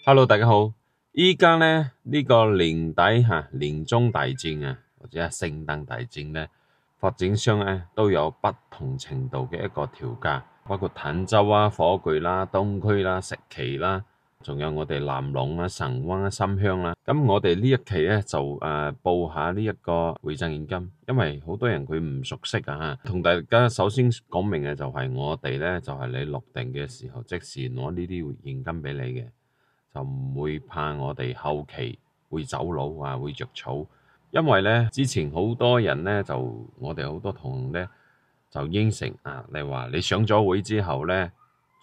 Hello，大家好。依家咧呢個年底年中大戰或者係聖誕大戰咧，發展商咧都有不同程度嘅一個調價，包括坦洲火炬啦、東區啦、石岐啦，仲有我哋南朗啦、神灣啦、深鄉啦。咁我哋呢一期咧就報下呢一個回贈現金，因為好多人佢唔熟悉同大家首先講明嘅就係我哋咧就係你落訂嘅時候即時攞呢啲現金俾你嘅。就唔會怕我哋後期會走佬會着草，因為咧之前好多人咧我哋好多同咧就應承你話你上咗會之後咧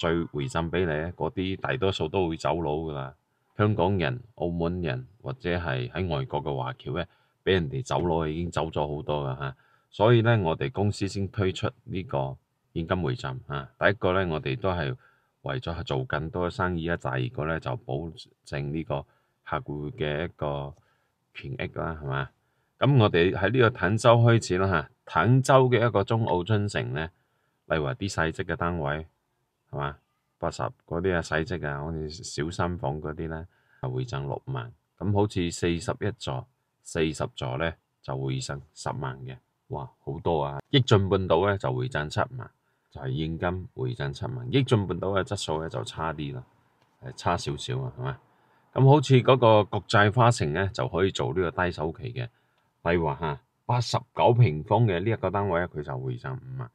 再回贈俾你嗰啲大多數都會走佬噶啦。香港人、澳門人或者係喺外國嘅華僑咧，俾人哋走佬已經走咗好多噶所以咧我哋公司先推出呢個現金回贈第一個咧我哋都係為咗做更多生意第二個咧就保證呢個客戶嘅一個權益啦，係嘛？咁我哋喺呢個坦洲開始啦坦洲嘅一個中澳春城咧，例如話啲細則嘅單位係嘛，80嗰啲細則我哋小三房嗰啲咧回贈6萬，咁好似41座、40座咧就回贈10萬嘅，哇好多益進半島咧就回贈7萬。就係現金回贈7萬，益進半島嘅質素咧就差啲啦，差少少係嘛？咁好似嗰個國際花城咧就可以做呢個低首期嘅，例如話89平方嘅呢一個單位佢就回贈5萬，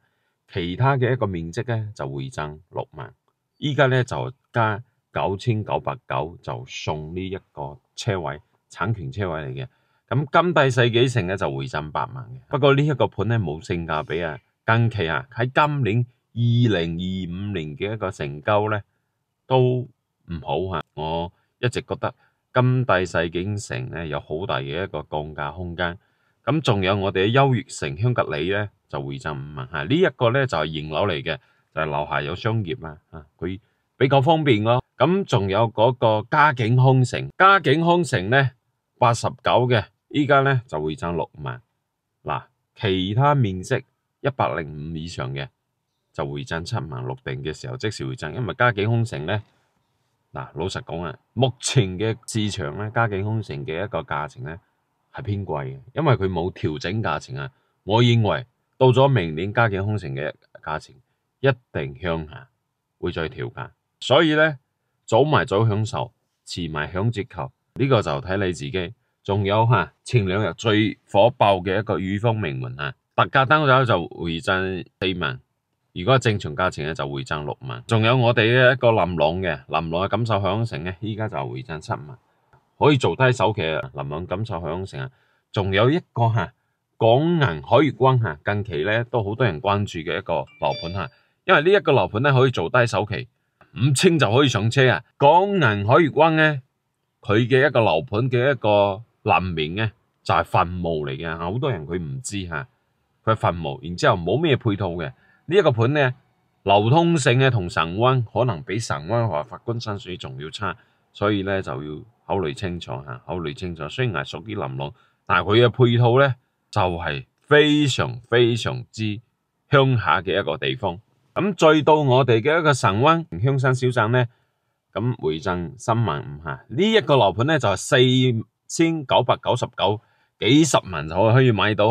其他嘅一個面積咧就回贈6萬，依家咧就加9990就送呢一個車位，產權車位嚟嘅。咁金帝世紀城咧就回贈8萬嘅，不過呢一個盤咧冇性價比近期喺今年2025年嘅一個成交咧都唔好我一直覺得金帝世紀城咧有好大嘅一個降價空間。咁仲有我哋嘅優越城香格里咧就回贈5萬呢一個咧就係現樓嚟嘅，就係樓下有商業佢比較方便咯。咁仲有嗰個嘉景康城，嘉景康城咧89嘅，依家咧就回贈6萬。其他面積105以上嘅就回贈7萬，落定嘅時候即時回贈。因為嘉景康城咧老實講目前嘅市場咧嘉景康城嘅一個價錢咧係偏貴嘅，因為佢冇調整價錢我認為到咗明年嘉景康城嘅價錢一定向下會再調價，所以咧早買早享受，遲買享折扣，呢個就睇你自己。仲有前2日最火爆嘅一個裕豐名門特價單位就回贈4萬，如果正常價錢咧就回贈6萬。仲有我哋嘅一個林朗嘅錦繡海港城咧，依家就回贈7萬，可以做低首期林朗錦繡海港城仲有一個港銀海月灣近期咧都好多人關注嘅一個樓盤因為呢一個樓盤咧可以做低首期5000就可以上車港銀海月灣咧佢嘅一個樓盤嘅一個南面咧就係墳墓嚟嘅，好多人佢唔知佢係墳墓，然之後冇咩配套嘅呢一個盤咧，流通性咧同神灣可能比神灣華發君山水仲要差，所以咧就要考慮清楚考慮清楚。雖然係屬於林朗，但係佢嘅配套咧就係非常非常之鄉下嘅一個地方。咁再到我哋嘅一個神灣香山小鎮咧，咁回贈3萬5呢一個樓盤咧就係4999，幾十萬就可以買到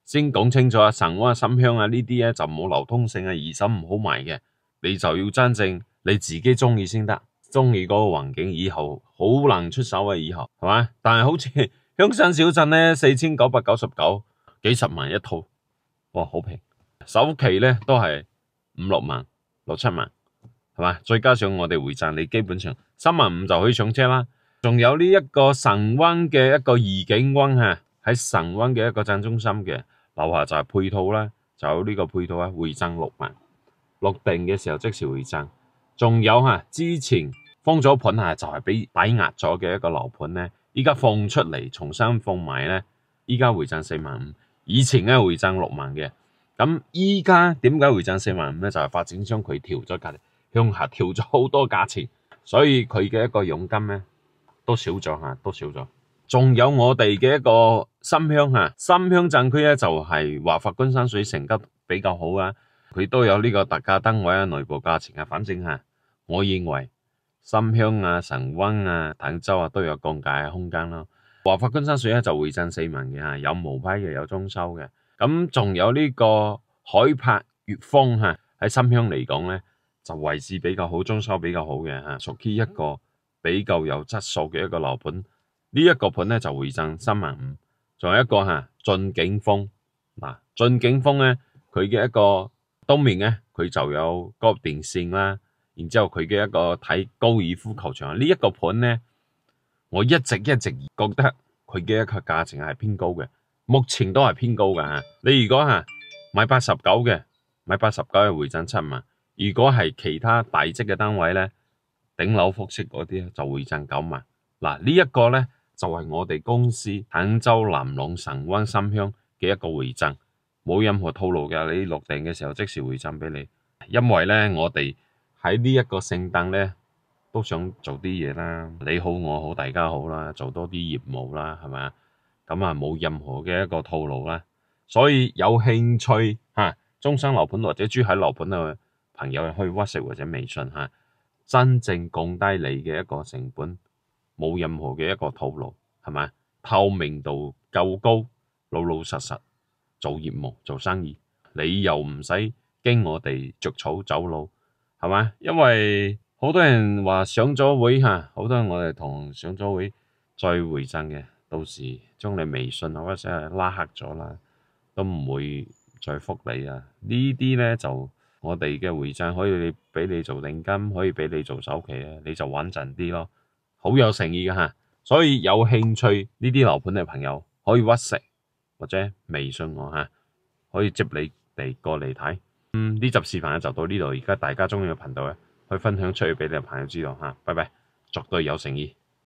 先講清楚神灣深鄉呢啲咧就冇流通性二手唔好賣嘅，你就要真正你自己中意先得，中意嗰個環境，以後好難出手以後係嘛？但係好似香山小鎮咧4999，幾十萬一套，哇好平，首期咧都係5、6萬、6、7萬係嘛？再加上我哋回贈，你基本上3萬5就可以上車啦。仲有呢一個神灣嘅一個怡景灣喺神灣嘅一個鎮中心嘅樓下就係配套啦，就有呢個配套回贈6萬，落定嘅時候即時回贈。仲有之前封咗盤就係俾抵押咗嘅一個樓盤咧，依家放出嚟重新放埋咧，依家回贈4萬5，以前咧回贈6萬嘅。咁依家點解回贈4萬5咧？就係發展商佢調咗價，向下調咗好多價錢，所以佢嘅一個佣金咧都少咗都少咗。仲有我哋嘅一個深鄉深鄉鎮區咧，就係華發君山水成交比較好佢都有呢個特價單位內部價錢反正我認為深鄉啊、神灣啊、坦洲啊都有降價嘅空間咯。華發君山水咧就回贈4萬嘅嚇，有毛坯嘅，有裝修嘅。咁仲有呢個海柏悅峰嚇，喺深鄉嚟講咧就位置比較好，裝修比較好嘅嚇，屬於一個比較有質素嘅一個樓盤。呢一個盤咧就回贈3萬5。仲有一個嚇駿景峰嗱，駿景峰咧佢嘅一個東面咧佢就有嗰個電線啦，然之後佢嘅一個睇高爾夫球場呢一個盤咧，我一直覺得佢嘅一個價錢係偏高嘅，目前都係偏高嘅嚇。你如果嚇買89嘅，買89係回贈7萬，如果係其他大積嘅單位咧，頂樓複式嗰啲就回贈9萬。嗱呢一個咧就係我哋公司坦洲南朗神灣深鄉嘅一個回贈，冇任何套路嘅，你落訂嘅時候即時回贈俾你。因為咧我哋喺呢一個聖誕咧都想做啲嘢啦，你好我好大家好啦，做多啲業務啦，係咪啊？咁啊冇任何嘅一個套路啦，所以有興趣嚇中山樓盤或者珠海樓盤嘅朋友可以 WhatsApp 或者微信嚇，真正降低你嘅一個成本。冇任何嘅一個套路，係咪？透明度夠高，老實做業務做生意，你又唔使驚我哋着草走路，係咪？因為好多人話上咗會嚇，好多人我哋同上咗會再回贈嘅，到時將你微信或者係拉黑咗啦，都唔會再覆你啊！呢啲咧就我哋嘅回贈可以俾你做定金，可以俾你做首期啊，你就穩陣啲咯。好有誠意嘅嚇，所以有興趣呢啲樓盤嘅朋友可以WhatsApp或者微信我嚇，可以接你哋過嚟睇。呢集視頻就到呢度，而家大家鍾意嘅頻道咧，去分享出去俾你嘅朋友知道嚇。拜拜，作對有誠意。